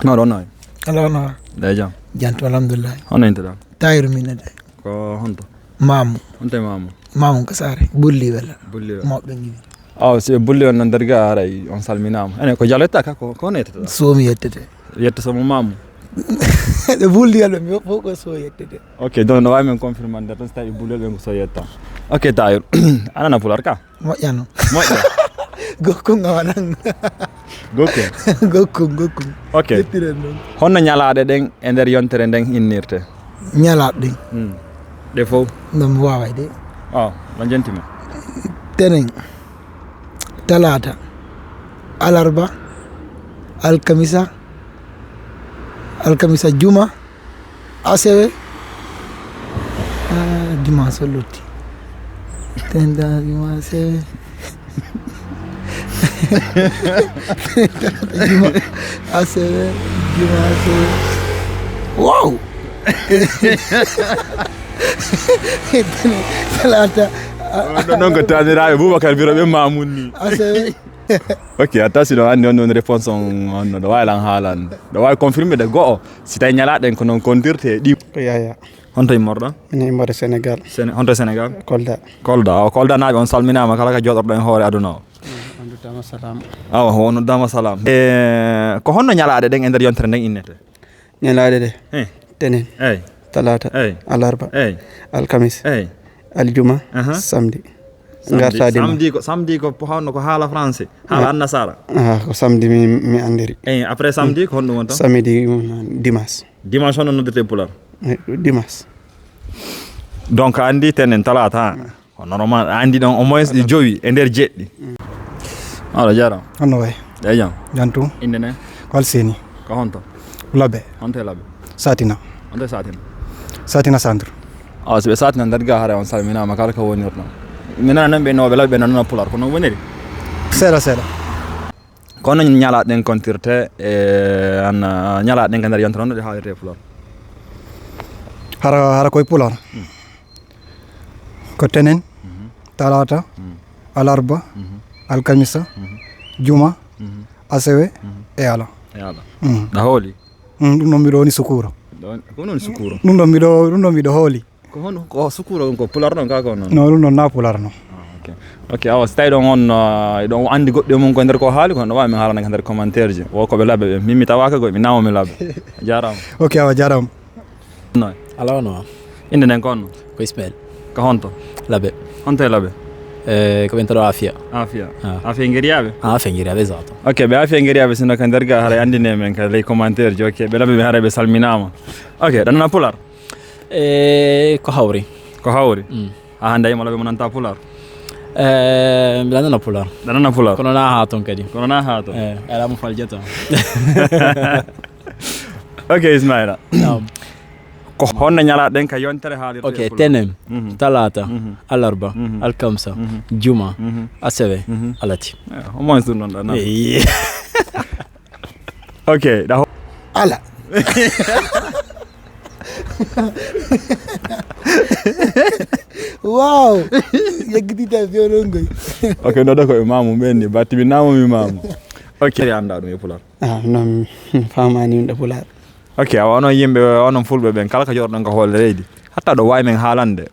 No, don't know. Hello, no. Deja. Jantu alhamdulillah. Hono intida. Tayru minade. Ko honto. Mamu. Honte mamu. Mamu kasare. Bulli wala. Bulli. Mobbe ngi. Si bulli on ndarga aray on salminama. Ene ko jaletta ka ko netata. Somi yettete. Yetta sama mamu. De bulli yalla mi foko so yettete. Okay, don way men confirmande tan sta bulli ben ko so yetta. Okay, Tayru. Anana pular ka? Moƴƴano. Moƴƴa. Gokku ngawanan. Gokku. Okay. Yettiren non. Honno nyalaade den e nder yontere den innirte. Nyalaade. De fo. Ndam waawayde. Ma jentima. Tenen. Talata. Alarba. Alkamisa. Juma. Asewe. Juma soluti. Tenda juma asewe. Juma asewe. Wow. Talata. Non ko taniraɓe Boubacar biro ɓe mamun ni. Asewe. Ok, attasi ɗo anndi on réponse on ɗo wawi lan haalande ɗo wawi confirmé de go'o si tawi ñalaɗen ko noon kontirte ɗi ko Yaya. honto immorɗo? Ene immorde Sénégal. Honto Sénégal? Kolda naaɓe on salminama kala ka joɗorɗo en hoore aduna o. Wonudama salam. Wonudama salam. Ko honno ñalaɗe ɗen e nder yontere nden innete? Ñalaɗe ɗe. Tenen. Talata. Alarba. Alkamis. Aljuma. Samedi. Samedi ko honno ko haala français haala annasara. Ko samedi mi andiri. Après samedi ko honɗum wonta? Samedi dimanche. Dimanche hono noddete pular? Dimanche. Donc andi tenen talata normal andi ɗon au moins ɗi jowi e nder jeɗɗi. Aɗa jarama. Honno way. Eyi jam. Jantu. Inde ne? Ko Alseni. Ko honto? Labe. Honto e Labe? Satina. Honto e Satina? Satina centre. So ɓe Satina nder ga haare on salminama kala ko wonirɗon. Mi nana nan ɓe noɓe Labe ɓe nanana pular ko noon woniri? Seeɗa. Kono ñalaɗen kontirte e ñalaɗen ka nder yontere honno ɗe haalirte pular? Hara koye pular. Ko tenen. Talata. Alarba. Alkamisa. Juma. Asewe. E ala. Ɗa hooli? Ɗum ɗon mbiɗo woni sukuro. Ko non sukuro? Ɗum ɗon mbiɗo hooli. Ko sukuro ko pular ɗon ka ko noon? No ɗum ɗon na pular non. Ok, so tawi ɗon on ɗon andi goɗɗe mum ko nder ko haali ko no wawi min haalana ka nder commentaire ji wo koɓe Labe ɓe min mi tawaka koye mi namomi Labe. Jarama. Ok, jarama. Ala no. Inde nden ko honno? Ko Ismaël. Ko honto? Labe. Honto e Labe? Ko ɓen taɗo Afia. Afia Guiriyaɓe? Afia Guiriyaɓe esatto. Ok, ɓe Afia Guiriyaɓe sino ka nder ga haara andine men ka ley commentaire ji. Ok, ɓe Labe ɓe haara ɓe salminama. Ok, ɗannana pular? Ko hawri. Ko hawri? Hande yimo Labe mo nanta pular? Mi ɗannana pular. Ɗannana pular? Kono na ha toon kadi. Kono na ha toon? Ala mo faljata. Ok, Ismaila. Ko honno ñalaɗen ka yontere haalirte? Ok, tenen. Talata. Alarba. Alkamisa. Juma. Asewe. Alati. Au moins ɗum ɗon ɗa. Ok, ɗa ala. Wow. Yeggitita fewnon goy. Ok, noɗo koye mamu ɓenni batti mi namomi mamu. Ok, anda ɗum e pular? Non famani ɗum ɗe pular. Ok, onon yimɓe onon fulɓe ɓen kala ko joɗɗon ko hoole leydi hatta ɗo wawi men haalande